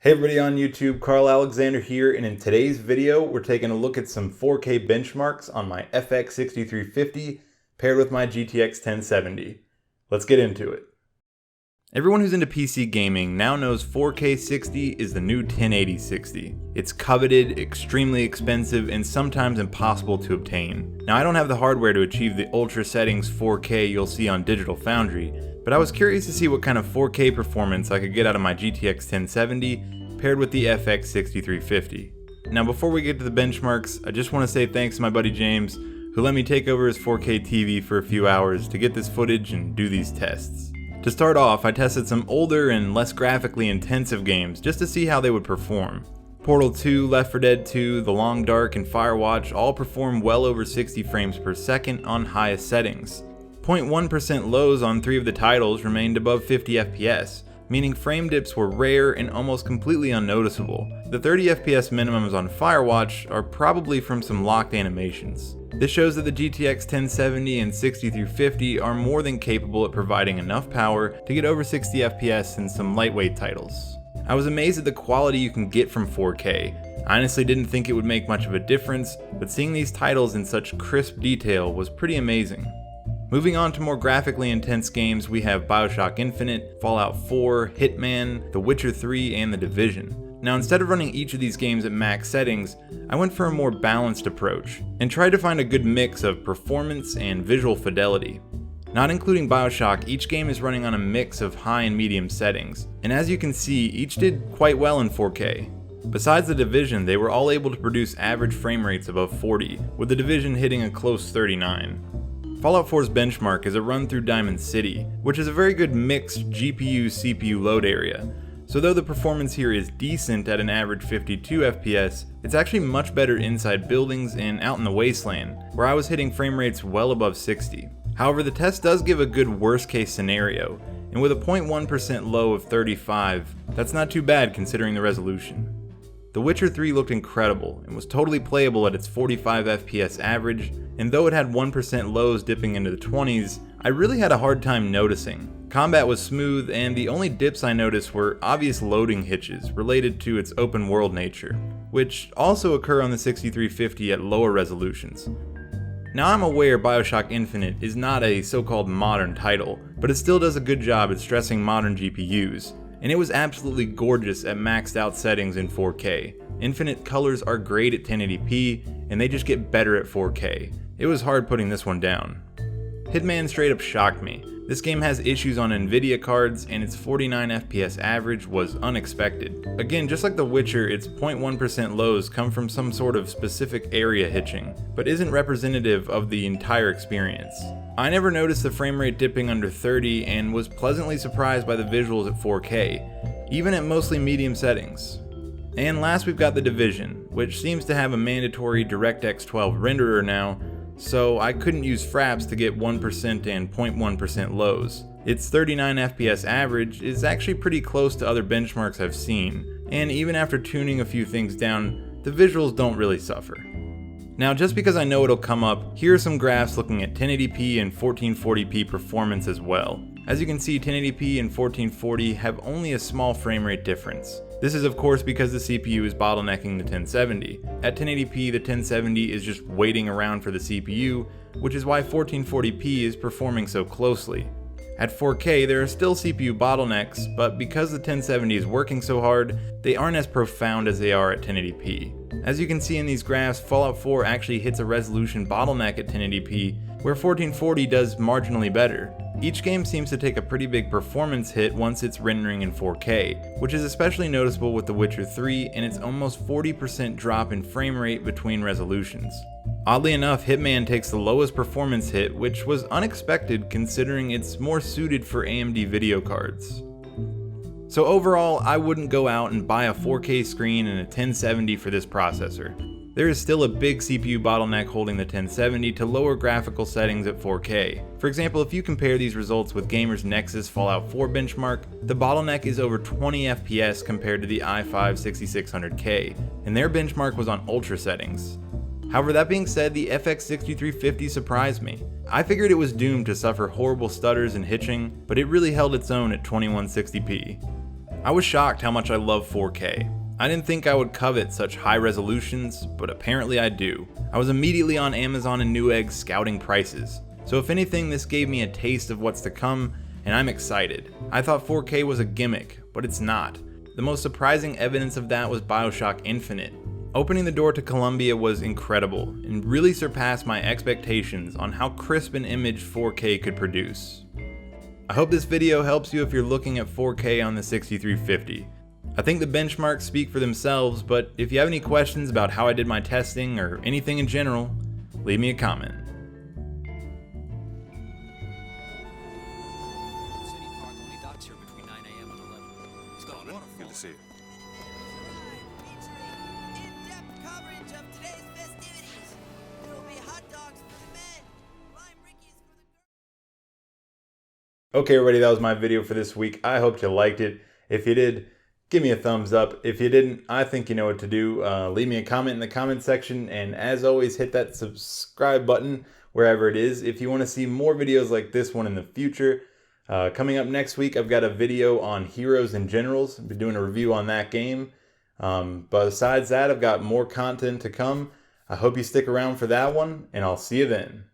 Hey everybody on YouTube, Karl Alexander here, and in today's video we're taking a look at some 4K benchmarks on my FX-6350 paired with my GTX 1070. Let's get into it. Everyone who's into PC gaming now knows 4K 60 is the new 1080 60. It's coveted, extremely expensive, and sometimes impossible to obtain. Now I don't have the hardware to achieve the ultra settings 4K you'll see on Digital Foundry, but I was curious to see what kind of 4K performance I could get out of my GTX 1070 paired with the FX-6350. Now before we get to the benchmarks, I just want to say thanks to my buddy James, who let me take over his 4K TV for a few hours to get this footage and do these tests. To start off, I tested some older and less graphically intensive games just to see how they would perform. Portal 2, Left 4 Dead 2, The Long Dark, and Firewatch all perform well over 60 frames per second on highest settings. 0.1% lows on 3 of the titles remained above 50 FPS, meaning frame dips were rare and almost completely unnoticeable. The 30 FPS minimums on Firewatch are probably from some locked animations. This shows that the GTX 1070 and 6350 are more than capable at providing enough power to get over 60 FPS in some lightweight titles. I was amazed at the quality you can get from 4K. I honestly didn't think it would make much of a difference, but seeing these titles in such crisp detail was pretty amazing. Moving on to more graphically intense games, we have BioShock Infinite, Fallout 4, Hitman, The Witcher 3, and The Division. Now instead of running each of these games at max settings, I went for a more balanced approach, and tried to find a good mix of performance and visual fidelity. Not including BioShock, each game is running on a mix of high and medium settings, and as you can see, each did quite well in 4K. Besides The Division, they were all able to produce average frame rates above 40, with The Division hitting a close 39. Fallout 4's benchmark is a run through Diamond City, which is a very good mixed GPU-CPU load area. So though the performance here is decent at an average 52 FPS, it's actually much better inside buildings and out in the wasteland, where I was hitting frame rates well above 60. However, the test does give a good worst case scenario, and with a 0.1% low of 35, that's not too bad considering the resolution. The Witcher 3 looked incredible and was totally playable at its 45 FPS average, and though it had 1% lows dipping into the 20s, I really had a hard time noticing. Combat was smooth, and the only dips I noticed were obvious loading hitches related to its open world nature, which also occur on the 6350 at lower resolutions. Now I'm aware BioShock Infinite is not a so-called modern title, but it still does a good job at stressing modern GPUs. And it was absolutely gorgeous at maxed out settings in 4K. Infinite colors are great at 1080p, and they just get better at 4K. It was hard putting this one down. Hitman straight up shocked me. This game has issues on NVIDIA cards, and its 49 FPS average was unexpected. Again, just like The Witcher, its 0.1% lows come from some sort of specific area hitching, but isn't representative of the entire experience. I never noticed the frame rate dipping under 30 and was pleasantly surprised by the visuals at 4K, even at mostly medium settings. And last we've got The Division, which seems to have a mandatory DirectX 12 renderer now, so I couldn't use fraps to get 1% and 0.1% lows. Its 39 FPS average is actually pretty close to other benchmarks I've seen, and even after tuning a few things down, the visuals don't really suffer. Now just because I know it'll come up, here are some graphs looking at 1080p and 1440p performance as well. As you can see, 1080p and 1440 have only a small frame rate difference. This is of course because the CPU is bottlenecking the 1070. At 1080p, the 1070 is just waiting around for the CPU, which is why 1440p is performing so closely. At 4K, there are still CPU bottlenecks, but because the 1070 is working so hard, they aren't as profound as they are at 1080p. As you can see in these graphs, Fallout 4 actually hits a resolution bottleneck at 1080p, where 1440 does marginally better. Each game seems to take a pretty big performance hit once it's rendering in 4K, which is especially noticeable with The Witcher 3 and its almost 40% drop in frame rate between resolutions. Oddly enough, Hitman takes the lowest performance hit, which was unexpected considering it's more suited for AMD video cards. So overall, I wouldn't go out and buy a 4K screen and a 1070 for this processor. There is still a big CPU bottleneck holding the 1070 to lower graphical settings at 4K. For example, if you compare these results with Gamer's Nexus Fallout 4 benchmark, the bottleneck is over 20 FPS compared to the i5 6600K, and their benchmark was on ultra settings. However, that being said, the FX-6350 surprised me. I figured it was doomed to suffer horrible stutters and hitching, but it really held its own at 2160p. I was shocked how much I love 4K. I didn't think I would covet such high resolutions, but apparently I do. I was immediately on Amazon and Newegg scouting prices. So if anything, this gave me a taste of what's to come, and I'm excited. I thought 4K was a gimmick, but it's not. The most surprising evidence of that was BioShock Infinite. Opening the door to Columbia was incredible, and really surpassed my expectations on how crisp an image 4K could produce. I hope this video helps you if you're looking at 4K on the 6350. I think the benchmarks speak for themselves, but if you have any questions about how I did my testing or anything in general, leave me a comment. Good to see you. In-depth coverage of today's festivities. There will be hot dogs for the men, lime rickeys for the girls. Okay everybody, that was my video for this week. I hope you liked it. If you did, give me a thumbs up. If you didn't, I think you know what to do. Leave me a comment in the comment section, and as always, hit that subscribe button wherever it is if you want to see more videos like this one in the future. Coming up next week, I've got a video on Heroes and Generals. I'll be doing a review on that game. But besides that, I've got more content to come. I hope you stick around for that one, and I'll see you then.